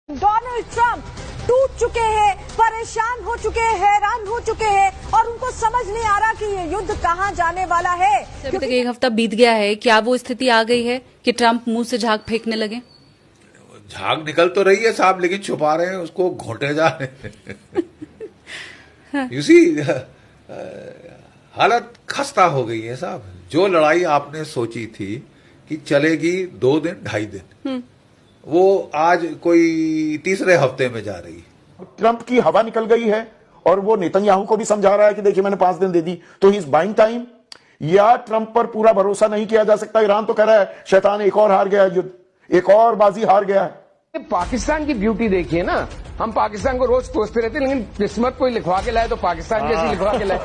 Donald Trump टूट चुके हैं, परेशान हो चुके हैं, हैरान हो चुके हैं और उनको समझ नहीं आ रहा कि ये युद्ध कहां जाने वाला है। अभी तक एक हफ्ता बीत गया है, क्या वो स्थिति आ गई है कि ट्रंप मुंह से झाग फेंकने लगे? झाग निकल तो रही है साहब, लेकिन छुपा रहे हैं, उसको घोंटे जा रहे हैं। यू सी, हालत खस्ता हो गई है साहब। जो लड़ाई आपने सोची थी कि चलेगी 2 दिन 2.5 दिन, वो आज कोई तीसरे हफ्ते में जा रही है। ट्रंप की हवा निकल गई है और वो नेतन्याहू को भी समझा रहा है कि देखिए मैंने 5 दिन दे दी, तो ही इज बाइंग टाइम। या ट्रंप पर पूरा भरोसा नहीं किया जा सकता। ईरान तो कह रहा है शैतान एक और हार गया है युद्ध, एक और बाजी हार गया है। पाकिस्तान की ब्यूटी देखिए ना, हम पाकिस्तान को रोज कोसते रहते, लेकिन किस्मत कोई लिखवा के लाए तो पाकिस्तान जैसी लिखवा के लाए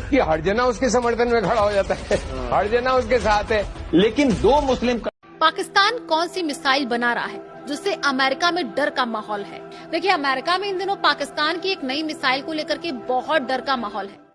कि हर जना उसके समर्थन में खड़ा हो जाता है, हर जना उसके साथ है। लेकिन 2 मुस्लिम पाकिस्तान कौन सी मिसाइल बना रहा है जिससे अमेरिका में डर का माहौल है? देखिए, अमेरिका में इन दिनों पाकिस्तान की एक नई मिसाइल को लेकर के बहुत डर का माहौल है।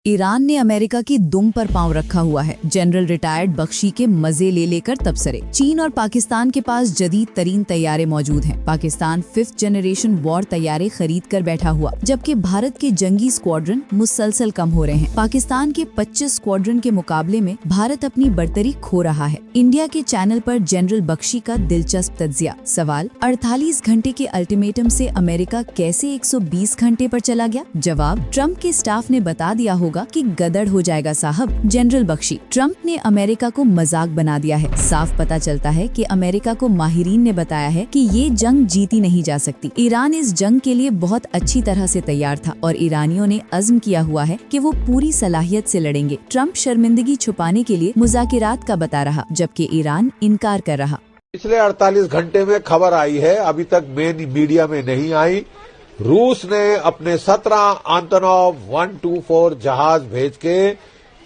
ईरान ने अमेरिका की दुम पर पांव रखा हुआ है। जनरल रिटायर्ड बख्शी के मजे ले लेकर तबसरे। चीन और पाकिस्तान के पास जदीद तरीन तैयारे मौजूद हैं। पाकिस्तान 5th जनरेशन वॉर तैयारे खरीद कर बैठा हुआ, जबकि भारत के जंगी स्क्वाड्रन मुसलसल कम हो रहे हैं। पाकिस्तान के 25 स्क्वाड्रन के मुकाबले में भारत अपनी बढ़तरी खो रहा है। इंडिया के चैनल पर जनरल बख्शी का दिलचस्प तज्जिया। सवाल, 48 घंटे के अल्टीमेटम से अमेरिका कैसे 120 घंटे पर चला गया? जवाब, ट्रंप के स्टाफ ने बता दिया होगा कि गदड़ हो जाएगा साहब। जनरल बख्शी, ट्रंप ने अमेरिका को मजाक बना दिया है। साफ पता चलता है कि अमेरिका को माहिरीन ने बताया है कि ये जंग जीती नहीं जा सकती। ईरान इस जंग के लिए बहुत अच्छी तरह से तैयार था और ईरानियों ने अज़्म किया हुआ है कि वो पूरी सलाहियत से लड़ेंगे। ट्रंप शर्मिंदगी छुपाने के लिए मुज़ाकिरात का बता रहा, जबकि ईरान इनकार कर रहा। पिछले 48 घंटे में खबर आई है, अभी तक मेन मीडिया में नहीं आई। रूस ने अपने 17 आंतनोव 124 जहाज भेज के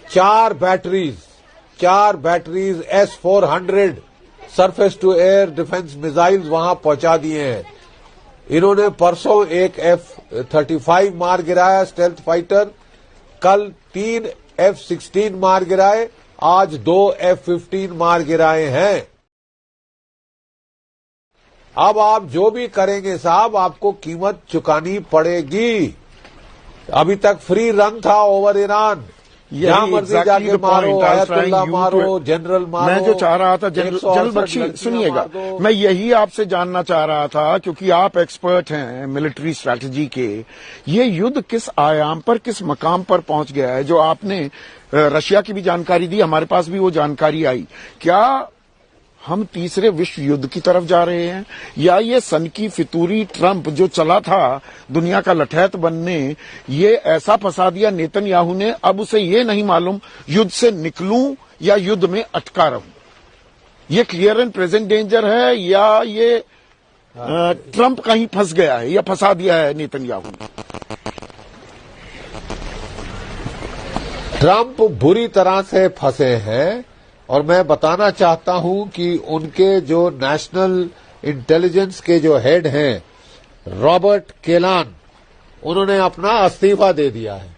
4 batteries S-400 surface to air defence missiles वहां पहुंचा दिए हैं। इन्होंने परसों एक F-35 मार गिराया स्टेल्थ फाइटर, कल 3 F-16 मार गिराए, आज 2 F-15 मार गिराए हैं। अब आप जो भी करेंगे साहब, आपको कीमत चुकानी पड़ेगी। अभी तक फ्री रन था ओवर ईरान, जहां मर्जी जाके मारो, आयतुल्लाह मारो, जनरल मारो। मैं जो चाह रहा था जनरल बख्शी, सुनिएगा, मैं यही आपसे जानना चाह रहा था, क्योंकि आप एक्सपर्ट हैं मिलिट्री स्ट्रैटेजी के। ये युद्ध किस आयाम पर, किस मकाम पर पहुंच गया है? जो आपने रशिया की भी जानकारी दी, हमारे पास भी वो जानकारी आई। क्या हम तीसरे विश्व युद्ध की तरफ जा रहे हैं, या ये सन की फितूरी ट्रंप जो चला था दुनिया का लठैत बनने, ये ऐसा फंसा दिया नेतन्याहू ने, अब उसे ये नहीं मालूम युद्ध से निकलूं या युद्ध में अटका रहूं? ये क्लियर एंड प्रेजेंट डेंजर है, या ये ट्रंप कहीं फंस गया है, या फंसा दिया है नेतन्याहू ने? ट्रंप बुरी तरह से फंसे हैं और मैं बताना चाहता हूं कि उनके जो नेशनल इंटेलिजेंस के जो हेड हैं रॉबर्ट केलान, उन्होंने अपना इस्तीफा दे दिया है।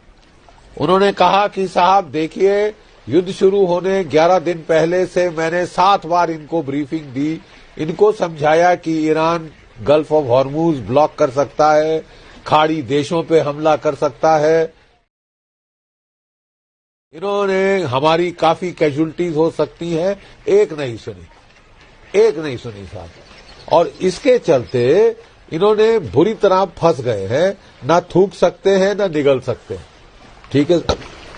उन्होंने कहा कि साहब देखिए, युद्ध शुरू होने 11 दिन पहले से मैंने 7 बार इनको ब्रीफिंग दी, इनको समझाया कि Iran gulf of Hormuz block कर सकता है, खाड़ी देशों पे हमला कर सकता है। इन्होंने हमारी काफी कैजुअल्टीज हो सकती हैं, एक नहीं सुनी साहब। और इसके चलते इन्होंने बुरी तरह फंस गए हैं, ना थूक सकते हैं ना निगल सकते हैं। ठीक है,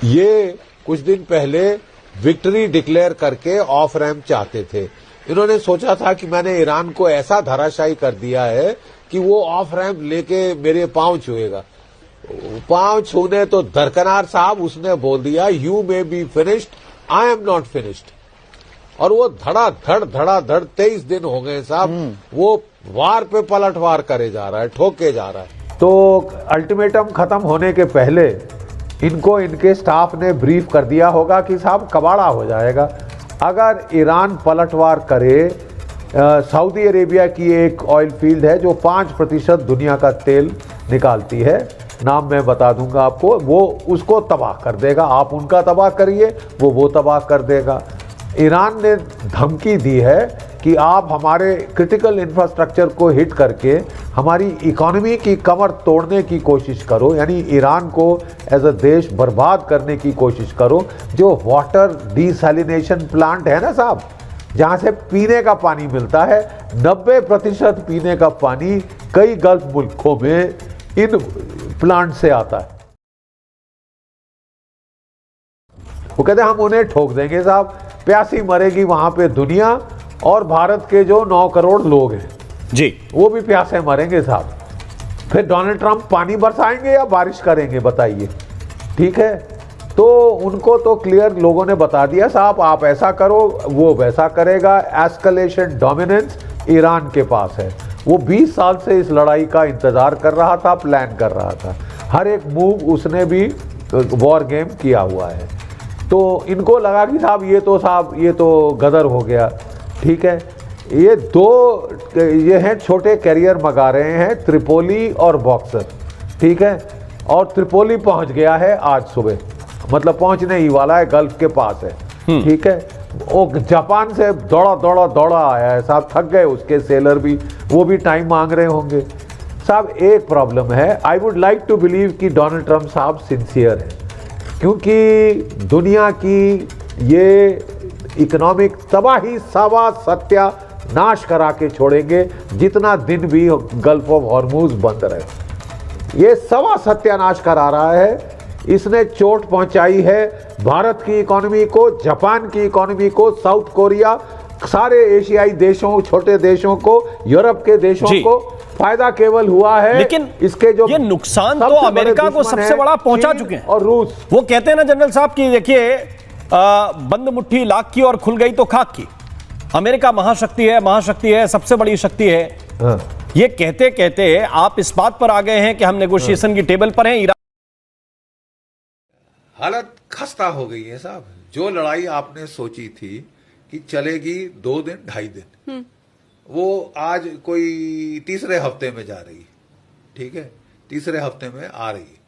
ये कुछ दिन पहले विक्ट्री डिक्लेयर करके ऑफ रैम्प चाहते थे। इन्होंने सोचा था कि मैंने ईरान को ऐसा धराशायी कर दिया है कि वो ऑफ रैम्प लेके मेरे पांव छुएगा। पांव छूने तो दरकनार साहब, उसने बोल दिया you may be finished, I am not finished. और वो धड़ाधड़ 23 दिन हो गए साहब, वो वार पे पलटवार करे जा रहा है, ठोके जा रहा है। तो अल्टीमेटम खत्म होने के पहले इनको इनके स्टाफ ने ब्रीफ कर दिया होगा कि साहब कबाड़ा हो जाएगा अगर ईरान पलटवार करे। सऊदी अरेबिया की एक ऑयल फील्ड है जो 5% दुनिया का तेल निकालती है, नाम मैं बता दूंगा आपको, वो उसको तबाह कर देगा। आप उनका तबाह करिए, वो तबाह कर देगा। ईरान ने धमकी दी है कि आप हमारे क्रिटिकल इंफ्रास्ट्रक्चर को हिट करके हमारी इकोनॉमी की कमर तोड़ने की कोशिश करो, यानी ईरान को एज अ देश बर्बाद करने की कोशिश करो। जो वाटर डिसैलिनेशन प्लांट है ना साहब, जहाँ से पीने का पानी मिलता है, 90% पीने का पानी कई गल्फ मुल्कों में इन प्लांट से आता है। वो कहते हैं हम उन्हें ठोक देंगे साहब, प्यासी मरेगी वहां पे दुनिया, और भारत के जो 9 करोड़ लोग हैं जी, वो भी प्यासे मरेंगे साहब। फिर डोनाल्ड ट्रंप पानी बरसाएंगे या बारिश करेंगे बताइए? ठीक है, तो उनको तो क्लियर लोगों ने बता दिया साहब, आप ऐसा करो वो वैसा करेगा। एस्केलेशन डोमिनेंस ईरान के पास है। वो 20 साल से इस लड़ाई का इंतजार कर रहा था, प्लान कर रहा था, हर एक मूव उसने भी वॉर गेम किया हुआ है। तो इनको लगा कि साहब ये तो गदर हो गया। ठीक है, ये हैं छोटे कैरियर मंगा रहे हैं, त्रिपोली और बॉक्सर। ठीक है, और त्रिपोली पहुंच गया है आज सुबह, मतलब पहुंचने ही वाला है, गल्फ के पास है। ठीक है, वो जापान से दौड़ा आया है साहब, थक गए उसके सेलर भी, वो भी टाइम मांग रहे होंगे साहब। एक प्रॉब्लम है, I would like to believe कि डोनाल्ड ट्रंप साहब सिंसियर है, क्योंकि दुनिया की ये इकोनॉमिक तबाही सवा सत्यानाश करा के छोड़ेंगे जितना दिन भी गल्फ ऑफ हॉर्मूज बंद रहे। ये सवा सत्यानाश करा रहा है। इसने चोट पहुंचाई है भारत की इकोनॉमी को, जापान की इकोनॉमी को, साउथ कोरिया, सारे एशियाई देशों, छोटे देशों को, यूरोप के देशों को फायदा केवल हुआ है। लेकिन इसके जो ये नुकसान तो अमेरिका को सबसे बड़ा पहुंचा चुके हैं। और रूस, वो कहते हैं ना जनरल साहब कि देखिए बंद मुट्ठी लाख की और खुल गई तो खाक की। अमेरिका महाशक्ति है, सबसे बड़ी शक्ति है। हाँ। ये कहते कहते आप इस बात पर आ गए हैं कि हम नेगोशिएशन की टेबल पर हैं। हालत खस्ता हो गई है साहब। जो लड़ाई आपने सोची थी कि चलेगी 2 दिन 2.5 दिन, वो आज कोई तीसरे हफ्ते में जा रही। ठीक है, तीसरे हफ्ते में आ रही,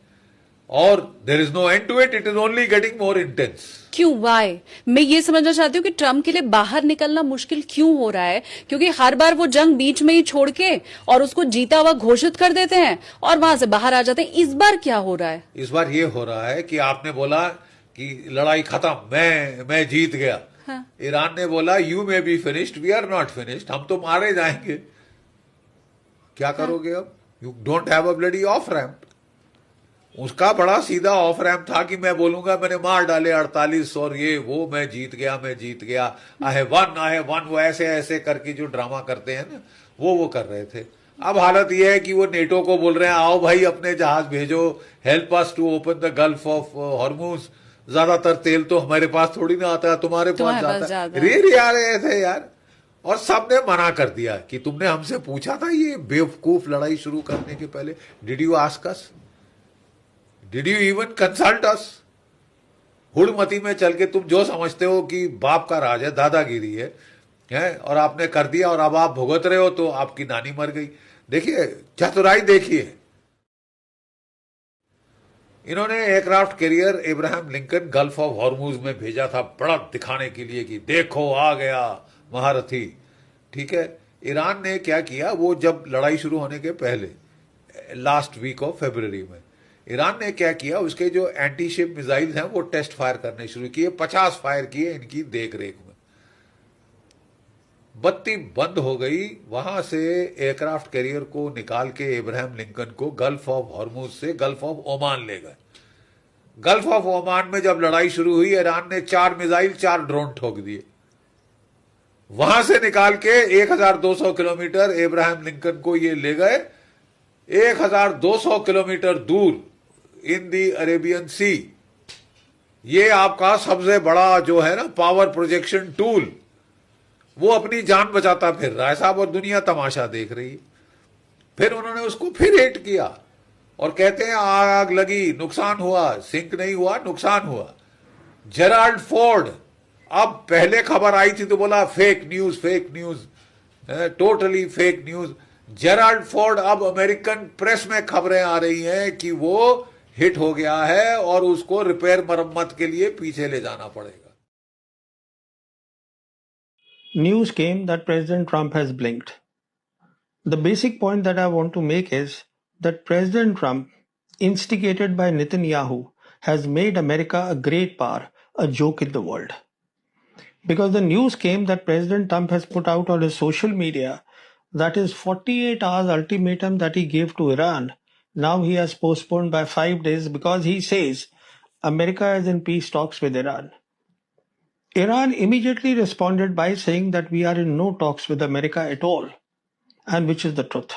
और there is no end to it, it is only getting more intense. क्यों, वाई? मैं ये समझना चाहती हूँ कि ट्रंप के लिए बाहर निकलना मुश्किल क्यों हो रहा है, क्योंकि हर बार वो जंग बीच में ही छोड़ के और उसको जीता हुआ घोषित कर देते हैं और वहां से बाहर आ जाते हैं। इस बार क्या हो रहा है? इस बार ये हो रहा है कि आपने बोला कि लड़ाई खत्म, मैं जीत गया। हाँ। ईरान ने बोला you may be finished, we are not finished, हम तो मारे जाएंगे। क्या करोगे अब? You don't have a bloody off ramp. उसका बड़ा सीधा ऑफ रैम्प था कि मैं बोलूंगा मैंने मार डाले 48 और ये वो, मैं जीत गया, आई हैव वन, वो ऐसे करके जो ड्रामा करते हैं ना, वो कर रहे थे। अब हालत ये है कि वो नेटो को बोल रहे हैं आओ भाई अपने जहाज भेजो, help us to open the Gulf of Hormuz. ज्यादातर तेल तो हमारे पास थोड़ी ना आता है, तुम्हारे पास जाता है। रे आ रहे थे यार, और सबने मना कर दिया कि तुमने हमसे पूछा था ये बेवकूफ लड़ाई शुरू करने के पहले? Did you ask us? Did you even consult us? हुड़मती में चल के तुम जो समझते हो कि बाप का राज है, दादागिरी है, और आपने कर दिया, और अब आप भुगत रहे हो तो आपकी नानी मर गई। देखिए चतुराई देखिए। इन्होंने aircraft carrier Abraham Lincoln gulf of Hormuz में भेजा था, बड़ा दिखाने के लिए कि देखो आ गया महारथी। ठीक है, ईरान ने क्या किया, वो जब लड़ाई शुरू होने के पहले लास्ट वीक ऑफ फरवरी में ईरान ने क्या किया, उसके जो एंटी शिप मिसाइल्स हैं वो टेस्ट फायर करने शुरू किए। 50 फायर किए इनकी देख रेख में। बत्ती बंद हो गई। वहां से एयरक्राफ्ट कैरियर को निकाल के इब्राहिम लिंकन को गल्फ ऑफ हॉर्मूज से गल्फ ऑफ ओमान ले गए। गल्फ ऑफ ओमान में जब लड़ाई शुरू हुई, ईरान ने 4 मिसाइल 4 ड्रोन ठोक दिए। वहां से निकाल के 1200 किलोमीटर इब्राहिम लिंकन को ये ले गए 1200 किलोमीटर दूर इन दी अरेबियन सी। ये आपका सबसे बड़ा जो है ना पावर प्रोजेक्शन टूल, वो अपनी जान बचाता फिर रहा है साहब, और दुनिया तमाशा देख रही है। फिर उन्होंने उसको फिर हिट किया और कहते हैं आग लगी, नुकसान हुआ, सिंक नहीं हुआ, नुकसान हुआ। जेराल्ड फोर्ड, अब पहले खबर आई थी तो बोला fake news, totally fake news. Gerald Ford, अब अमेरिकन प्रेस में खबरें आ रही हैं कि वो हिट हो गया है और उसको रिपेयर मरम्मत के लिए पीछे ले जाना पड़ेगा। news came that President Trump has blinked. The basic point that I want to make is that President Trump, instigated by Netanyahu, has made America a great power, a joke in the world. Because the news came that President Trump has put out on his social media that his 48 hours ultimatum that he gave to Iran, now he has postponed by 5 days because he says America is in peace talks with Iran. Iran immediately responded by saying that we are in no talks with America at all, and which is the truth.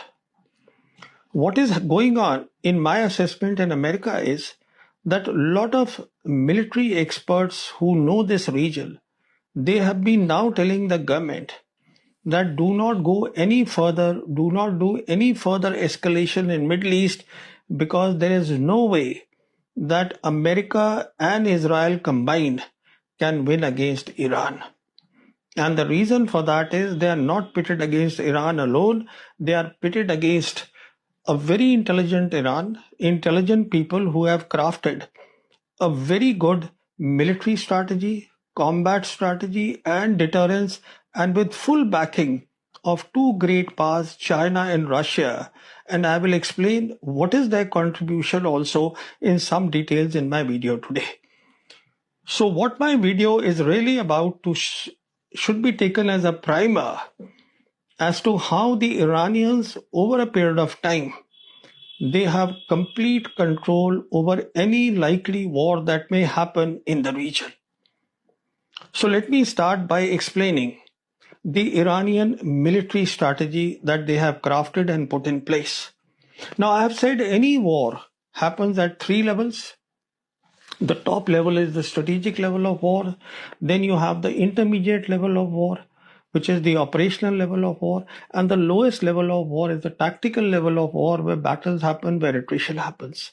What is going on in my assessment in America is that a lot of military experts who know this region, they have been now telling the government that do not go any further, do not do any further escalation in Middle East, because there is no way that America and Israel combined can win against Iran. And the reason for that is they are not pitted against Iran alone, they are pitted against a very intelligent Iran, intelligent people who have crafted a very good military strategy, combat strategy and deterrence, and with full backing of two great powers, China and Russia. And I will explain what is their contribution also in some details in my video today. So what my video is really about should be taken as a primer as to how the Iranians over a period of time, they have complete control over any likely war that may happen in the region. So let me start by explaining the Iranian military strategy that they have crafted and put in place. Now, I have said any war happens at three levels. The top level is the strategic level of war. Then you have the intermediate level of war, which is the operational level of war. And the lowest level of war is the tactical level of war, where battles happen, where attrition happens.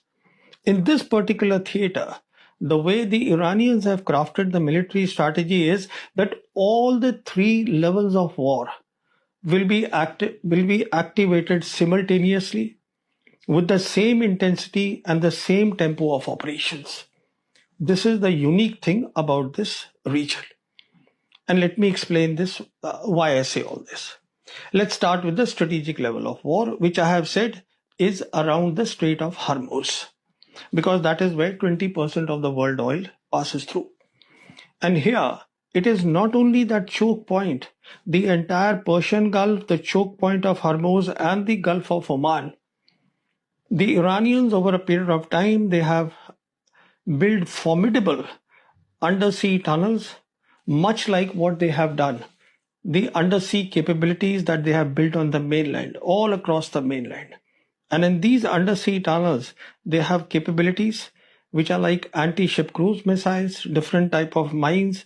In this particular theater, the way the Iranians have crafted the military strategy is that all the three levels of war will be activated simultaneously with the same intensity and the same tempo of operations. This is the unique thing about this region. And let me explain this, why I say all this. Let's start with the strategic level of war, which I have said is around the Strait of Hormuz, because that is where 20% of the world oil passes through. And here, it is not only that choke point, the entire Persian Gulf, the choke point of Hormuz and the Gulf of Oman. The Iranians over a period of time, they have built formidable undersea tunnels, much like what they have done. The undersea capabilities that they have built on the mainland, all across the mainland. And in these undersea tunnels, they have capabilities which are like anti-ship cruise missiles, different type of mines,